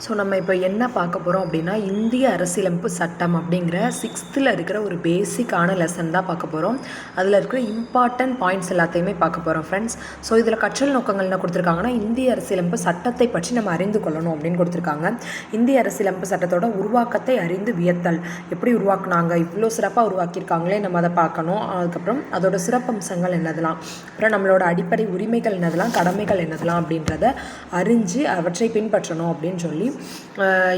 So நம்ம இப்போ என்ன பார்க்க போகிறோம் அப்படின்னா, இந்திய அரசியலமைப்பு சட்டம் அப்படிங்கிற 6th இருக்கிற ஒரு பேசிக்கான லெசன் தான் பார்க்க போகிறோம். அதில் இருக்கிற இம்பார்ட்டன்ட் பாயிண்ட்ஸ் எல்லாத்தையுமே பார்க்க போகிறோம் ஃப்ரெண்ட்ஸ். ஸோ இதில் கற்றல் நோக்கங்கள் என்ன கொடுத்துருக்காங்கன்னா, இந்திய அரசியலமைப்பு சட்டத்தை பற்றி நம்ம அறிந்து கொள்ளணும் அப்படின்னு கொடுத்துருக்காங்க. இந்திய அரசியலமைப்பு சட்டத்தோட உருவாக்கத்தை அறிந்து வியத்தல், எப்படி உருவாக்குனாங்க, இவ்வளோ சிறப்பாக உருவாக்கியிருக்காங்களே, நம்ம அதை பார்க்கணும். அதுக்கப்புறம் அதோட சிறப்பம்சங்கள் என்னதெல்லாம், அப்புறம் நம்மளோட அடிப்படை உரிமைகள் என்னதெல்லாம், கடமைகள் என்னதெல்லாம் அப்படின்றத அறிஞ்சு அவற்றை பின்பற்றணும் அப்படின்னு சொல்லி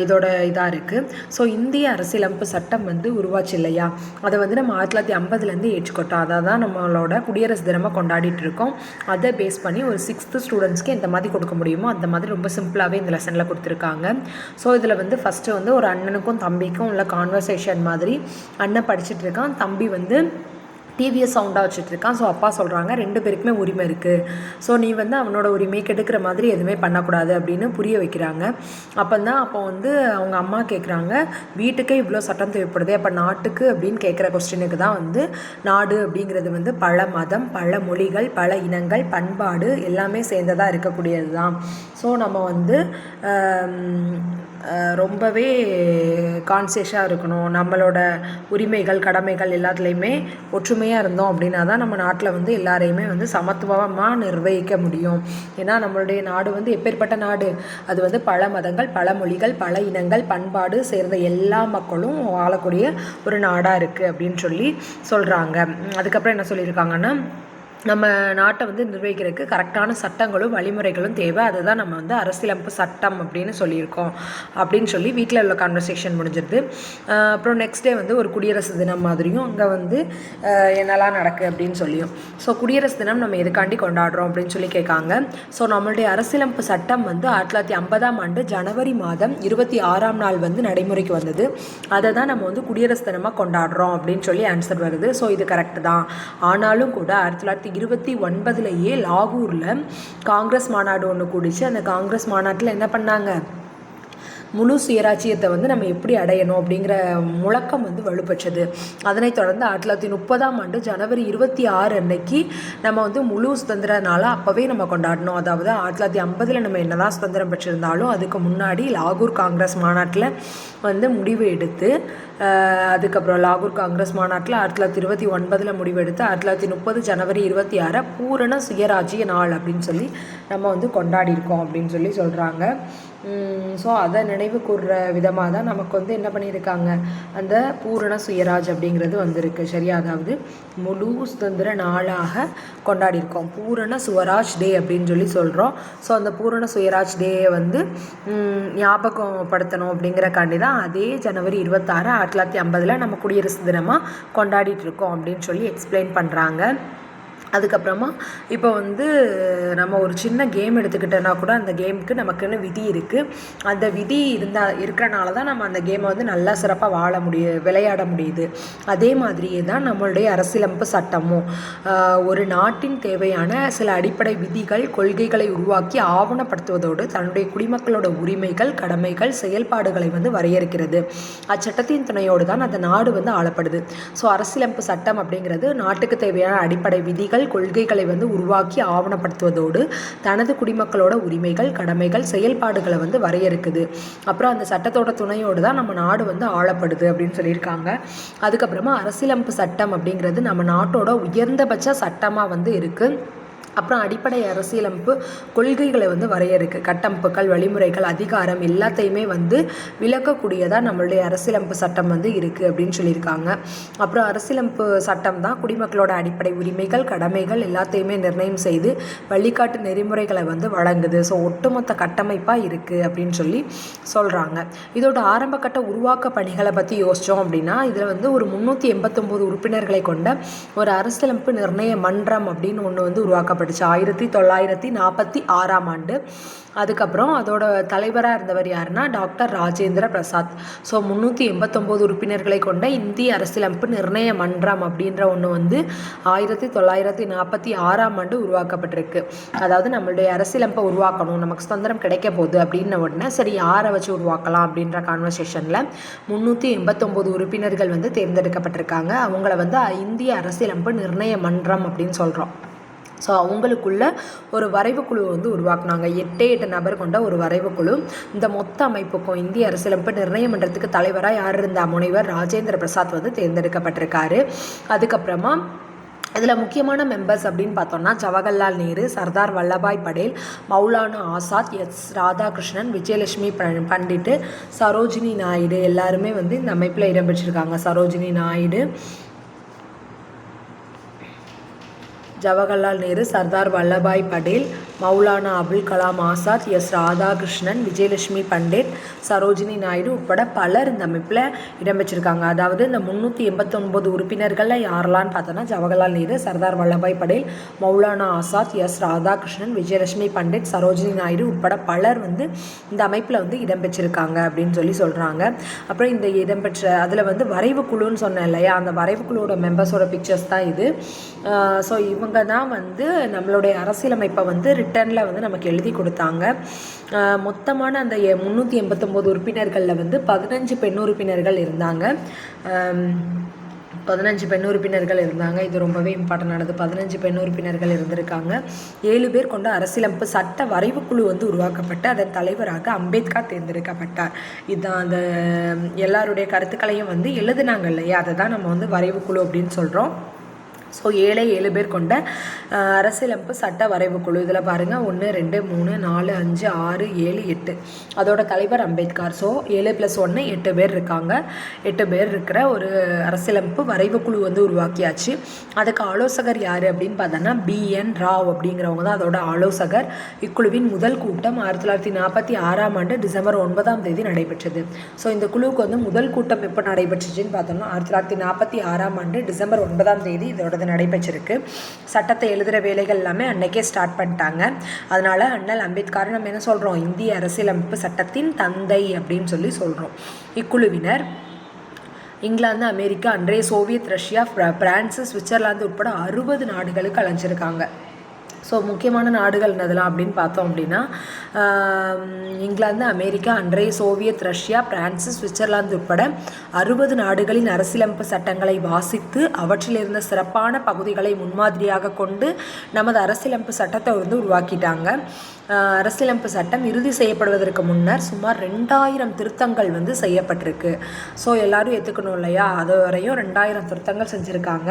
இதோட இதாக இருக்குது. ஸோ இந்திய அரசியலமைப்பு சட்டம் உருவாச்சு இல்லையா, அதை நம்ம 1950 ஏற்றுக்கொட்டோம். அதை தான் நம்மளோட குடியரசு தினமாக கொண்டாடிட்டு இருக்கோம். அதை பேஸ் பண்ணி ஒரு 6th ஸ்டூடெண்ட்ஸ்க்கு எந்த மாதிரி கொடுக்க முடியுமோ அந்த மாதிரி ரொம்ப சிம்பிளாகவே இந்த லெசனில் கொடுத்துருக்காங்க. ஸோ இதில் ஃபஸ்ட்டு ஒரு அண்ணனுக்கும் தம்பிக்கும் உள்ள கான்வர்சேஷன் மாதிரி. அண்ணன் படிச்சுட்டு இருக்கான், தம்பி டிவியை சவுண்டாக வச்சுட்ருக்கான். ஸோ அப்பா சொல்கிறாங்க, 2 பேருக்குமே உரிமை இருக்குது, ஸோ நீ அவனோட உரிமையை கெடுக்கிற மாதிரி எதுவுமே பண்ணக்கூடாது அப்படின்னு புரிய வைக்கிறாங்க. அப்போ அவங்க அம்மா கேட்குறாங்க, வீட்டுக்கே இவ்வளோ சட்டம் தேவைப்படுது, அப்போ நாட்டுக்கு அப்படின்னு கேட்குற கொஸ்டினுக்கு தான் நாடு அப்படிங்கிறது பல மதம், பல மொழிகள், பல இனங்கள், பண்பாடு எல்லாமே சேர்ந்ததாக இருக்கக்கூடியது தான். ஸோ நம்ம ரொம்பவே கான்சியஸாக இருக்கணும். நம்மளோட உரிமைகள் கடமைகள் எல்லாத்துலேயுமே ஒற்றுமையாக இருந்தோம் அப்படின்னா தான் நம்ம நாட்டில் எல்லாரையுமே சமத்துவமாக நிர்வகிக்க முடியும். ஏன்னா நம்மளுடைய நாடு எப்பேற்பட்ட நாடு, அது பல மதங்கள், பல மொழிகள், பல இனங்கள், பண்பாடு சேர்ந்த எல்லா மக்களும் வாழக்கூடிய ஒரு நாடாக இருக்குது அப்படின்னு சொல்லி சொல்கிறாங்க. அதுக்கப்புறம் என்ன சொல்லியிருக்காங்கன்னா, நம்ம நாட்டை நிர்வகிக்கிறதுக்கு கரெக்டான சட்டங்களும் வழிமுறைகளும் தேவை, அதுதான் நம்ம அரசியலமைப்பு சட்டம் அப்படின்னு சொல்லியிருக்கோம் அப்படின்னு சொல்லி வீட்டில் உள்ள கான்வர்சேஷன் முடிஞ்சிருது. அப்புறம் நெக்ஸ்ட் டே ஒரு குடியரசு தினம் மாதிரியும் அங்கே என்னெல்லாம் நடக்குது அப்படின்னு சொல்லியும். ஸோ குடியரசு தினம் நம்ம எதுக்காண்டி கொண்டாடுறோம் அப்படின்னு சொல்லி கேட்காங்க. ஸோ நம்மளுடைய அரசியலமைப்பு சட்டம் 1950 ஜனவரி மாதம் 26ஆம் நாள் நடைமுறைக்கு வந்தது. அதை தான் நம்ம குடியரசு தினமாக கொண்டாடுறோம் அப்படின்னு சொல்லி ஆன்சர் வருது. ஸோ இது கரெக்டு தான். ஆனாலும் கூட 1929 லாகூரில் காங்கிரஸ் மாநாடு ஒன்று கூடிச்சு. அந்த காங்கிரஸ் மாநாட்டில் என்ன பண்ணாங்க, முழு சுயராட்சியத்தை நம்ம எப்படி அடையணும் அப்படிங்கிற முழக்கம் வலுப்பெற்றது. அதனைத் தொடர்ந்து 1930 ஜனவரி 26 அன்னைக்கு நம்ம முழு சுதந்திர நாளாக அப்போவே நம்ம கொண்டாடணும். அதாவது 1950 நம்ம என்னதான் சுதந்திரம் பெற்றிருந்தாலும் அதுக்கு முன்னாடி லாகூர் காங்கிரஸ் மாநாட்டில் முடிவு எடுத்து, அதுக்கப்புறம் லாகூர் காங்கிரஸ் மாநாட்டில் 1929 முடிவெடுத்து 1930 ஜனவரி 26 பூரண சுயராஜ்ய நாள் அப்படின்னு சொல்லி நம்ம கொண்டாடியிருக்கோம் அப்படின்னு சொல்லி சொல்கிறாங்க. ஸோ அதை நினைவு கூறுற விதமாக தான் நமக்கு என்ன பண்ணியிருக்காங்க, அந்த பூரண சுயராஜ் அப்படிங்கிறது வந்திருக்கு சரியா. அதாவது முழு சுதந்திர நாளாக கொண்டாடியிருக்கோம், பூரண சுவராஜ் டே அப்படின்னு சொல்லி சொல்கிறோம். ஸோ அந்த பூரண சுயராஜ் டேயை ஞாபகப்படுத்தணும் அப்படிங்கிறக்காண்டி தான் அதே ஜனவரி 26 1950 நம்ம குடியரசு தினமாக கொண்டாடிட்டு இருக்கோம் அப்படின்னு சொல்லி எக்ஸ்பிளைன் பண்ணுறாங்க. அதுக்கப்புறமா இப்போ நம்ம ஒரு சின்ன கேம் எடுத்துக்கிட்டோன்னா கூட அந்த கேமுக்கு நமக்குன்னு விதி இருக்குது. அந்த விதி இருக்கிறனால தான் நம்ம அந்த கேமை நல்லா சிறப்பாக விளையாட முடியுது. அதே மாதிரியே தான் நம்மளுடைய அரசியலமைப்பு சட்டமும் ஒரு நாட்டின் தேவையான சில அடிப்படை விதிகள் கொள்கைகளை உருவாக்கி ஆவணப்படுத்துவதோடு தன்னுடைய குடிமக்களோட உரிமைகள் கடமைகள் செயல்பாடுகளை வரையறுக்கிறது. அச்சட்டத்தின் துணையோடு தான் அந்த நாடு ஆளப்படுது. ஸோ அரசியலமைப்பு சட்டம் அப்படிங்கிறது நாட்டுக்கு தேவையான அடிப்படை விதிகள் கொள்கைகளை உருவாக்கி ஆவணப்படுத்துவதோடு தனது குடிமக்களோட உரிமைகள் கடமைகள் செயல்பாடுகளை வரையறுக்குது. அப்புறம் அந்த சட்டத்தோட துணையோடு தான் நம்ம நாடு ஆளப்படுது அப்படின்னு சொல்லியிருக்காங்க. அதுக்கப்புறமா அரசியலமைப்பு சட்டம் அப்படிங்கிறது நம்ம நாட்டோட உயர்ந்தபட்ச சட்டமாக இருக்குது. அப்புறம் அடிப்படை அரசியலமைப்பு கொள்கைகளை வரையறுக்கு கட்டமைப்புகள் வழிமுறைகள் அதிகாரம் எல்லாத்தையுமே விளக்கக்கூடியதாக நம்மளுடைய அரசியலமைப்பு சட்டம் இருக்குது அப்படின்னு சொல்லியிருக்காங்க. அப்புறம் அரசியலமைப்பு சட்டம் தான் குடிமக்களோட அடிப்படை உரிமைகள் கடமைகள் எல்லாத்தையுமே நிர்ணயம் செய்து வழிகாட்டு நெறிமுறைகளை வழங்குது. ஸோ ஒட்டுமொத்த கட்டமைப்பாக இருக்குது அப்படின்னு சொல்லி சொல்கிறாங்க. இதோட ஆரம்பகட்ட உருவாக்க பணிகளை பற்றி யோசித்தோம் அப்படின்னா, இதில் ஒரு 389 உறுப்பினர்களை கொண்ட ஒரு அரசியலமைப்பு நிர்ணய மன்றம் அப்படின்னு ஒன்று உருவாக்கப்பட்டது 1946ஆம் ஆண்டு. அதுக்கப்புறம் அதோட தலைவராக இருந்தவர் யாருன்னா டாக்டர் ராஜேந்திர பிரசாத். ஸோ 389 உறுப்பினர்களை கொண்ட இந்திய அரசியலமைப்பு நிர்ணய மன்றம் அப்படின்ற ஒன்று 1946ஆம் ஆண்டு உருவாக்கப்பட்டிருக்கு. அதாவது நம்மளுடைய அரசியலமைப்பை உருவாக்கணும், நமக்கு சுதந்திரம் கிடைக்க போகுது அப்படின்ன உடனே சரி யாரை வச்சு உருவாக்கலாம் அப்படின்ற கான்வர்சேஷனில் 389 உறுப்பினர்கள் தேர்ந்தெடுக்கப்பட்டிருக்காங்க. அவங்கள இந்திய அரசியலமைப்பு நிர்ணய மன்றம் அப்படின்னு சொல்கிறோம். ஸோ அவங்களுக்குள்ள ஒரு வரைவு குழு வந்து உருவாக்குனாங்க. 8 நபர் கொண்ட ஒரு வரைவு குழு. இந்த மொத்த அமைப்புக்கும் இந்திய அரசியலமைப்பு நிர்ணய மன்றத்துக்கு தலைவராக யார் இருந்தா? முனைவர் ராஜேந்திர பிரசாத் வந்து தேர்ந்தெடுக்கப்பட்டிருக்காரு. அதுக்கப்புறமா இதில் முக்கியமான மெம்பர்ஸ் அப்படின்னு பார்த்தோம்னா ஜவஹர்லால் நேரு, சர்தார் வல்லபாய் படேல், மௌலானா ஆசாத், எஸ் ராதாகிருஷ்ணன், விஜயலட்சுமி பண்டிட், சரோஜினி நாயுடு எல்லாருமே வந்து இந்த அமைப்பில் இடம்பெற்றிருக்காங்க. சரோஜினி நாயுடு, ஜவஹர்லால் நேரு, சர்தார் வல்லபாய் படேல், மௌலானா அபுல் கலாம் ஆசாத், எஸ் ராதாகிருஷ்ணன், விஜயலட்சுமி பண்டிட், சரோஜினி நாயுடு உட்பட பலர் இந்த அமைப்பில் இடம்பெற்றிருக்காங்க. அதாவது இந்த 389 உறுப்பினர்களில் யாரெல்லாம் பார்த்தோன்னா ஜவஹர்லால் நேரு, சர்தார் வல்லபாய் படேல், மௌலானா ஆசாத், எஸ் ராதாகிருஷ்ணன், விஜயலட்சுமி பண்டிட், சரோஜினி நாயுடு உட்பட பலர் வந்து இந்த அமைப்பில் வந்து இடம்பெற்றிருக்காங்க அப்படின்னு சொல்கிறாங்க. அப்புறம் இந்த இடம்பெற்ற அதில் வந்து வரைவு குழுன்னு சொன்னேன் இல்லையா, அந்த வரைவு குழுவோட மெம்பர்ஸோட பிக்சர்ஸ் தான் இது. ஸோ இவங்க தான் வந்து நம்மளுடைய அரசியலமைப்பை வந்து ரிட்டனில் வந்து நமக்கு எழுதி கொடுத்தாங்க. மொத்தமான அந்த 389 உறுப்பினர்களில் வந்து 15 பெண் உறுப்பினர்கள் இருந்தாங்க. 15 பெண் உறுப்பினர்கள் இருந்தாங்க. இது ரொம்பவே இம்பார்ட்டண்டானது. 15 பெண் உறுப்பினர்கள் இருந்திருக்காங்க. 7 பேர் கொண்ட அரசியலமைப்பு சட்ட வரைவு குழு வந்து உருவாக்கப்பட்டு அதன் தலைவராக அம்பேத்கர் தேர்ந்தெடுக்கப்பட்டார். இதுதான் அந்த எல்லாருடைய கருத்துக்களையும் வந்து எழுதுனாங்க இல்லையா, அதை தான் நம்ம வந்து வரைவு குழு அப்படின்னு சொல்கிறோம். ஸோ 7 பேர் கொண்ட அரசியலமைப்பு சட்ட வரைவு குழு. இதில் பாருங்கள் 1 2 3 4 5 6 7 8 அதோட தலைவர் அம்பேத்கர். ஸோ 7 + 1 8 பேர் இருக்காங்க. 8 பேர் இருக்கிற ஒரு அரசியலமைப்பு வரைவு குழு வந்து உருவாக்கியாச்சு. அதுக்கு ஆலோசகர் யார் அப்படின்னு பார்த்தோன்னா BN ராவ் அப்படிங்கிறவங்க தான் அதோட ஆலோசகர். இக்குழுவின் முதல் கூட்டம் 1946 டிசம்பர் 9 நடைபெற்றது. ஸோ இந்த குழுவுக்கு வந்து முதல் கூட்டம் எப்போ நடைபெற்றுச்சுன்னு பார்த்தோம்னா 1946 டிசம்பர் 9 இதோட நடைபெற்றிருக்கு. சட்டத்தை எழுதுகிற வேலைகள் எல்லாமே அன்னைக்கே ஸ்டார்ட் பண்ணிட்டாங்க. அதனால் அண்ணல் அம்பேத்கர் நம்ம என்ன சொல்கிறோம், இந்திய அரசியலமைப்பு சட்டத்தின் தந்தை அப்படின்னு சொல்கிறோம். இக்குழுவினர் இங்கிலாந்து, அமெரிக்கா, அன்றைய சோவியத் ரஷ்யா, பிரான்ஸ், சுவிட்சர்லாந்து உட்பட 60 நாடுகளுக்கு அலைஞ்சிருக்காங்க. ஸோ முக்கியமான நாடுகள் என்னதெல்லாம் அப்படின்னு பார்த்தோம் அப்படின்னா இங்கிலாந்து, அமெரிக்கா, அன்றைய சோவியத் ரஷ்யா, பிரான்ஸ், சுவிட்சர்லாந்து உட்பட 60 நாடுகளின் அரசியலமைப்பு சட்டங்களை வாசித்து அவற்றில் இருந்த சிறப்பான பகுதிகளை முன்மாதிரியாக கொண்டு நமது அரசியலமைப்பு சட்டத்தை வந்து உருவாக்கிட்டாங்க. அரசியலமைப்பு சட்டம் இறுதி செய்யப்படுவதற்கு முன்னர் சுமார் 2000 திருத்தங்கள் வந்து செய்யப்பட்டிருக்கு. ஸோ எல்லோரும் ஏற்றுக்கணும் இல்லையா, அது வரையும் 2000 திருத்தங்கள் செஞ்சுருக்காங்க.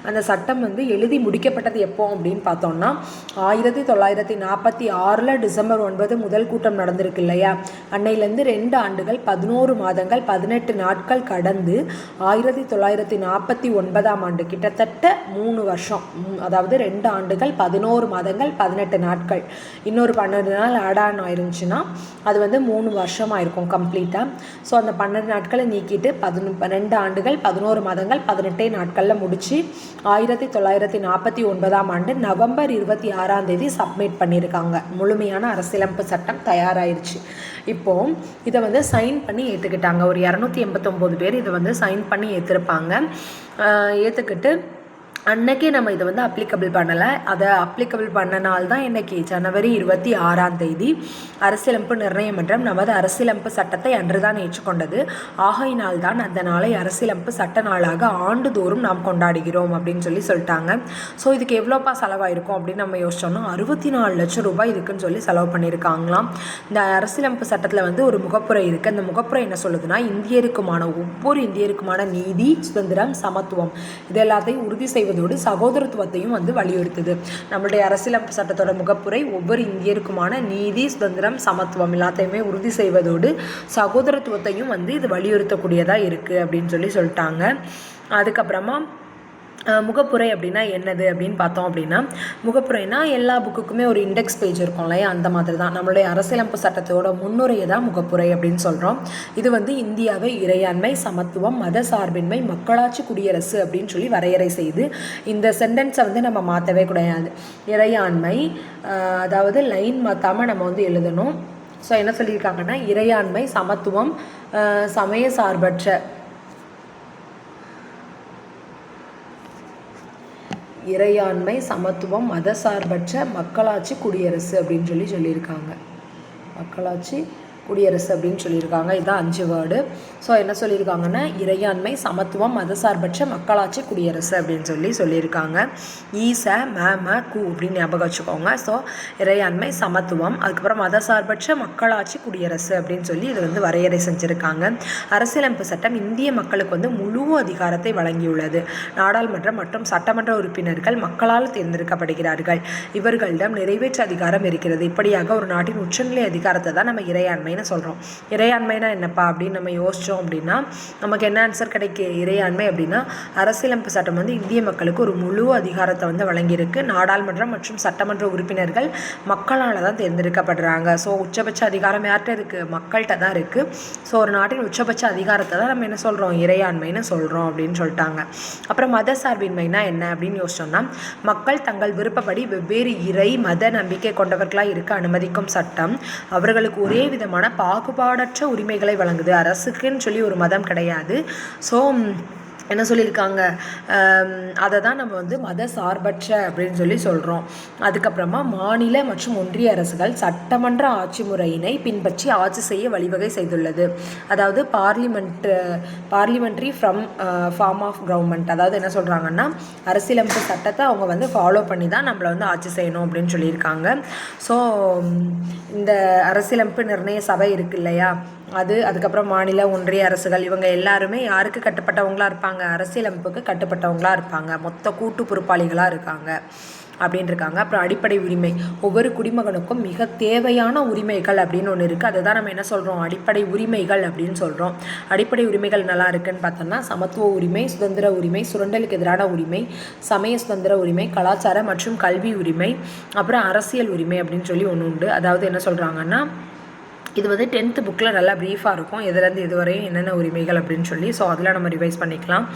அந்த சட்டம் வந்து எழுதி முடிக்கப்பட்டது எப்போ அப்படின்னு பார்த்தோம்னா 1946 டிசம்பர் 9 முதல் கூட்டம் நடந்திருக்கு இல்லையா, அன்னையிலேருந்து 2 ஆண்டுகள் 11 மாதங்கள் 18 நாட்கள் கடந்து 1949 கிட்டத்தட்ட 3 வருஷம், அதாவது 2 ஆண்டுகள் 11 மாதங்கள் 18 நாட்கள், இன்னொரு 12 நாள் ஆட் ஆன் ஆயிருந்துச்சுன்னா அது வந்து 3 வருஷமாக இருக்கும் கம்ப்ளீட்டாக. ஸோ அந்த 12 நாட்களை நீக்கிட்டு 2 ஆண்டுகள் 11 மாதங்கள் 18 நாட்களில் முடித்து 1949 நவம்பர் 26 சப்மிட் பண்ணியிருக்காங்க. முழுமையான அரசியலமைப்பு சட்டம் தயாராகிருச்சு. இப்போது இதை வந்து சைன் பண்ணி ஏற்றுக்கிட்டாங்க. ஒரு 289 பேர் இதை வந்து சைன் பண்ணி ஏற்றிருப்பாங்க. ஏற்றுக்கிட்டு அன்னைக்கே நம்ம இதை வந்து அப்ளிகபிள் பண்ணலை. அதை அப்ளிகபிள் பண்ணனால்தான் இன்றைக்கி ஜனவரி 26 அரசியலமைப்பு நிர்ணய மன்றம் நமது அரசியலமைப்பு சட்டத்தை அன்றுதான் ஏற்றுக்கொண்டது. ஆகையினால் தான் அந்த நாளை அரசியலமைப்பு சட்ட நாளாக ஆண்டுதோறும் நாம் கொண்டாடுகிறோம் அப்படின்னு சொல்லிட்டாங்க. ஸோ இதுக்கு எவ்வளோப்பா செலவாயிருக்கும் அப்படின்னு நம்ம யோசிச்சோம்னா 64 லட்சம் ரூபாய் இதுக்குன்னு செலவு பண்ணியிருக்காங்களாம். இந்த அரசியலமைப்பு சட்டத்தில் வந்து ஒரு முகப்புரை இருக்குது. அந்த முகப்புரை என்ன சொல்லுதுன்னா, ஒவ்வொரு இந்தியருக்குமான நீதி, சுதந்திரம், சமத்துவம் இது எல்லாத்தையும் உறுதி செய்வதோடு சகோதரத்துவத்தையும் வந்து வலியுறுத்துது. நம்மளுடைய அரசியலமைப்பு சட்டத்தோட முகப்புரை ஒவ்வொரு இந்தியருக்குமான நீதி, சுதந்திரம், சமத்துவம் எல்லாத்தையுமே உறுதி செய்வதோடு சகோதரத்துவத்தையும் வந்து இது வலியுறுத்தக்கூடியதாக இருக்குது அப்படின்னு சொல்லிட்டாங்க. அதுக்கப்புறமா முகப்புரை அப்படின்னா என்னது அப்படின்னு பார்த்தோம் அப்படின்னா, முகப்புரைனா எல்லா புக்குக்குமே ஒரு இண்டெக்ஸ் பேஜ் இருக்கும் இல்லையா, அந்த மாதிரி தான் நம்மளுடைய அரசியலமைப்பு சட்டத்தோட முன்னுரையை தான் முகப்புரை அப்படின்னு சொல்கிறோம். இது வந்து இந்தியாவை இறையாண்மை, சமத்துவம், மத சார்பின்மை, மக்களாட்சி குடியரசு அப்படின்னு வரையறை செய்து இந்த சென்டென்ஸை வந்து நம்ம மாற்றவே கிடையாது. இறையாண்மை, அதாவது லைன் மாற்றாமல் நம்ம வந்து எழுதணும். ஸோ என்ன சொல்லியிருக்காங்கன்னா, இறையாண்மை, சமத்துவம், சமய சார்பற்ற இறையாண்மை, சமத்துவம், மதசார்பற்ற மக்களாட்சி குடியரசு அப்படின்னு சொல்லியிருக்காங்க. மக்களாட்சி குடியரசு அப்படின்னு சொல்லியிருக்காங்க. இதுதான் 5 வேர்டு. ஸோ என்ன சொல்லியிருக்காங்கன்னா இறையாண்மை, சமத்துவம், மதசார்பற்ற மக்களாட்சி, குடியரசு அப்படின்னு சொல்லியிருக்காங்க. ஈச ம கு அப்படின்னு ஞாபகம் வச்சுக்கோங்க. ஸோ இறையாண்மை, சமத்துவம், அதுக்கப்புறம் மதசார்பற்ற மக்களாட்சி, குடியரசு அப்படின்னு சொல்லி இது வந்து வரையறை செஞ்சுருக்காங்க. அரசியலமைப்பு சட்டம் இந்திய மக்களுக்கு வந்து முழு அதிகாரத்தை வழங்கியுள்ளது. நாடாளுமன்றம் மற்றும் சட்டமன்ற உறுப்பினர்கள் மக்களால் தேர்ந்தெடுக்கப்படுகிறார்கள். இவர்களிடம் நிறைவேற்று அதிகாரம் இருக்கிறது. இப்படியாக ஒரு நாட்டின் உச்சநிலை அதிகாரத்தை தான் நம்ம இறையாண்மைன்னு சொல்கிறோம். இறையாண்மைனா என்னப்பா அப்படின்னு நம்ம யோசிச்சோம் அப்படின்னா நமக்கு என்ன ஆன்சர் கிடைக்கும்? இறையாண்மை அப்படின்னா அரசியலமைப்பு சட்டம் வந்து இந்திய மக்களுக்கு ஒரு முழு அதிகாரத்தை வந்து வழங்கியிருக்கு. நாடாளுமன்றம் மற்றும் சட்டமன்ற உறுப்பினர்கள் மக்களால் தான் தேர்ந்தெடுக்கப்படுறாங்க. ஸோ உச்சபட்ச அதிகாரம் யார்கிட்ட இருக்குது? மக்கள்கிட்ட தான் இருக்குது. ஸோ ஒரு நாட்டின் உச்சபட்ச அதிகாரத்தை தான் நம்ம என்ன சொல்கிறோம்? இறையாண்மைன்னு சொல்கிறோம் அப்படின்னு சொல்லிட்டாங்க. அப்புறம் மத சார்பின்மைனா என்ன அப்படின்னு யோசிச்சோம்னா மக்கள் தங்கள் விருப்பப்படி வெவ்வேறு இறை மத நம்பிக்கை கொண்டவர்களாக இருக்க அனுமதிக்கும் சட்டம் அவர்களுக்கு ஒரே விதமான பாகுபாடற்ற உரிமைகளை வழங்குது. அரசுக்குன்னு சொல்லி ஒரு மதம் கிடையாது. ஸோ என்ன சொல்லியிருக்காங்க? அதை தான் நம்ம வந்து மத சார்பற்ற அப்படின்னு சொல்கிறோம். அதுக்கப்புறமா மாநில மற்றும் ஒன்றிய அரசுகள் சட்டமன்ற ஆட்சி முறையினை பின்பற்றி ஆட்சி செய்ய வழிவகை செய்துள்ளது. அதாவது பார்லிமெண்ட்ரி ஃபார்ம் ஆஃப் கவர்மெண்ட். அதாவது என்ன சொல்கிறாங்கன்னா அரசியலமைப்பு சட்டத்தை அவங்க வந்து ஃபாலோ பண்ணி தான் நம்மளை வந்து ஆட்சி செய்யணும் அப்படின்னு சொல்லியிருக்காங்க. ஸோ இந்த அரசியலமைப்பு நிர்ணய சபை இருக்கு இல்லையா, அதுக்கப்புறம் மாநில ஒன்றிய அரசுகள் இவங்க எல்லாருமே யாருக்கு கட்டுப்பட்டவங்களாக இருப்பாங்க? அரசியலமைப்புக்கு கட்டுப்பட்டவங்களாக இருப்பாங்க. மொத்த கூட்டு பொறுப்பாளிகளாக இருக்காங்க அப்படின்னு இருக்காங்க. அப்புறம் அடிப்படை உரிமை, ஒவ்வொரு குடிமகனுக்கும் மிக தேவையான உரிமைகள் அப்படின்னு ஒன்று இருக்குது. அதை தான் நம்ம என்ன சொல்கிறோம்? அடிப்படை உரிமைகள் அப்படின்னு சொல்கிறோம். அடிப்படை உரிமைகள் நல்லா இருக்குன்னு பார்த்தோம்னா சமத்துவ உரிமை, சுதந்திர உரிமை, சுரண்டலுக்கு எதிரான உரிமை, சமய சுதந்திர உரிமை, கலாச்சார மற்றும் கல்வி உரிமை, அப்புறம் அரசியல் உரிமை அப்படின்னு சொல்லி ஒன்று உண்டு. அதாவது என்ன சொல்கிறாங்கன்னா இது வந்து 10th புக்கில் நல்லா ப்ரீஃபாக இருக்கும், எதுலேருந்து இதுவரையும் என்னென்ன உரிமைகள் அப்படின்னு சொல்லி. ஸோ அதில் நம்ம ரிவைஸ் பண்ணிக்கலாம்.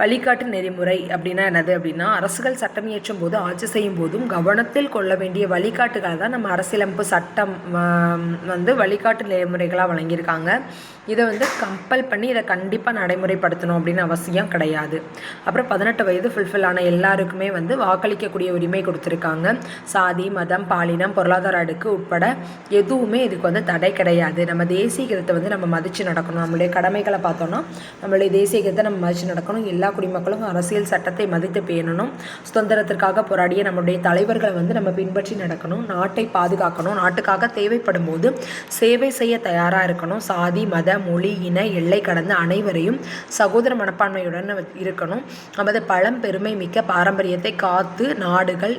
வழிகாட்டு நெறிமுறை அப்படின்னா என்னது அப்படின்னா அரசுகள் சட்டம் இயற்றும் போது ஆட்சி செய்யும் போதும் கவனத்தில் கொள்ள வேண்டிய வழிகாட்டுகளை தான் நம்ம அரசியலமைப்பு சட்டம் வந்து வழிகாட்டு நெறிமுறைகளாக வழங்கியிருக்காங்க. இதை வந்து கம்பல் பண்ணி இதை கண்டிப்பாக நடைமுறைப்படுத்தணும் அப்படின்னு அவசியம் கிடையாது. அப்புறம் 18 வயது ஃபுல்ஃபில் ஆன எல்லாருக்குமே வந்து வாக்களிக்கக்கூடிய உரிமை கொடுத்துருக்காங்க. சாதி, மதம், பாலினம், பொருளாதார அடுக்கு உட்பட எதுவுமே இதுக்கு வந்து தடை கிடையாது. நம்ம தேசிய கீதத்தை வந்து நம்ம மதித்து நடக்கணும். நம்மளுடைய கடமைகளை பார்த்தோன்னா நம்மளுடைய தேசிய கீதத்தை நம்ம மதித்து நடக்கணும். எல்லா குடிமக்களும் அரசியல் சட்டத்தை மதித்து பேணணும். சுதந்திரத்திற்காக போராடிய நம்முடைய தலைவர்களை வந்து நம்ம பின்பற்றி நடக்கணும். நாட்டை பாதுகாக்கணும். நாட்டுக்காக தேவைப்படும் போது சேவை செய்ய தயாராக இருக்கணும். சாதி, மத, மொழி, இன எல்லை கடந்த அனைவரையும் சகோதர மனப்பான்மையுடன் இருக்கணும். நமது பழம்பெருமை மிக்க பாரம்பரியத்தை காத்து நாடுகள்,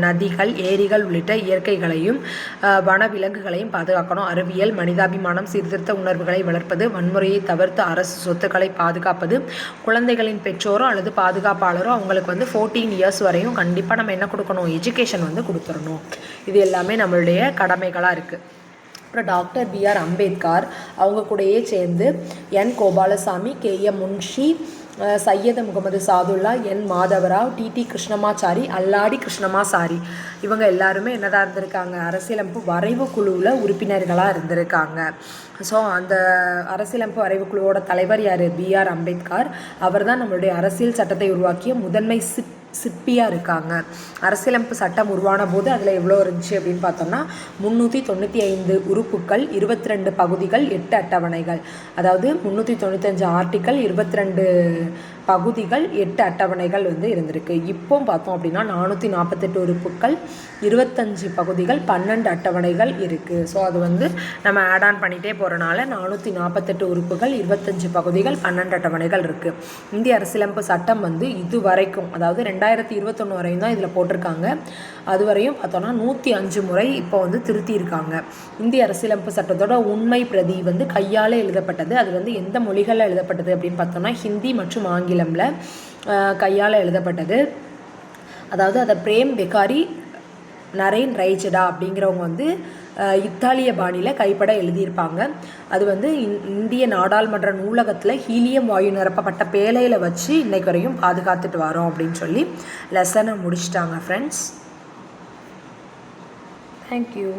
நதிகள், ஏரிகள் உள்ளிட்ட இயற்கைகளையும் வனவிலங்குகளையும் பாதுகாக்கணும். அறிவியல், மனிதாபிமானம், சீர்திருத்த உணர்வுகளை வளர்ப்பது, வன்முறையை தவிர்த்து அரசு சொத்துக்களை பாதுகாப்பது, குழந்தைகளின் பெற்றோரோ அல்லது பாதுகாப்பாளரோ அவங்களுக்கு வந்து 14 இயர்ஸ் வரையும் கண்டிப்பாக நம்ம என்ன கொடுக்கணும்? எஜுகேஷன் வந்து கொடுத்துடணும். இது எல்லாமே நம்மளுடைய கடமைகளாக இருக்குது. அப்புறம் டாக்டர் B.R. அம்பேத்கர் அவங்க கூடயே சேர்ந்து என் கோபாலசாமி, K.M. முன்ஷி, சையது முகமது சாதுல்லா, என் மாதவராவ், T.T. கிருஷ்ணமாச்சாரி, அல்லாடி கிருஷ்ணமாசாரி இவங்க எல்லாருமே என்னதான் இருந்திருக்காங்க? அரசியலமைப்பு வரைவு குழுவில் உறுப்பினர்களாக இருந்திருக்காங்க. ஸோ அந்த அரசியலமைப்பு வரைவு குழுவோட தலைவர் யார்? B.R. அம்பேத்கர். அவர் தான் நம்மளுடைய அரசியல் சட்டத்தை உருவாக்கிய முதன்மை சிற்பியாக இருக்காங்க. அரசியலமைப்பு சட்டம் உருவான போது அதில் எவ்வளோ இருந்துச்சு அப்படின்னு பார்த்தோம்னா 395 உறுப்புகள், 22 பகுதிகள், 8 அட்டவணைகள். அதாவது 395 ஆர்டிக்கல், 22 பகுதிகள், 8 அட்டவணைகள் வந்து இருந்திருக்கு. இப்போ பார்த்தோம் அப்படின்னா 448 உறுப்புகள், 25 பகுதிகள், 12 அட்டவணைகள் இருக்குது. ஸோ அது வந்து நம்ம ஆட் ஆன் பண்ணிகிட்டே போகிறனால 448 உறுப்புகள், 25 பகுதிகள், 12 அட்டவணைகள் இருக்குது. இந்திய அரசியலமைப்பு சட்டம் வந்து இது வரைக்கும், அதாவது 2021 வரையும் தான் இதில் போட்டிருக்காங்க. அது வரையும் பார்த்தோன்னா 105 முறை இப்போ வந்து திருத்தியிருக்காங்க. இந்திய அரசியலமைப்பு சட்டத்தோட உண்மை பிரதி வந்து கையால் எழுதப்பட்டது. அது வந்து எந்த மொழிகளில் எழுதப்பட்டது அப்படின்னு பார்த்தோன்னா ஹிந்தி மற்றும் ஆங்கிலமில் கையால் எழுதப்பட்டது. அதாவது அதை பிரேம் பெகாரி நரேன் ரைஜடா அப்படிங்கிறவங்க வந்து இத்தாலிய பாணியில் கைப்பட எழுதியிருப்பாங்க. அது வந்து இந்திய நாடாளுமன்ற நூலகத்தில் ஹீலியம் வாயு நிரப்பப்பட்ட பேழையில் வச்சு இன்னைக்கு வரையும் பாதுகாத்துட்டு வரோம் அப்படின்னு சொல்லி லெசனை முடிச்சிட்டாங்க ஃப்ரெண்ட்ஸ். தேங்க்யூ.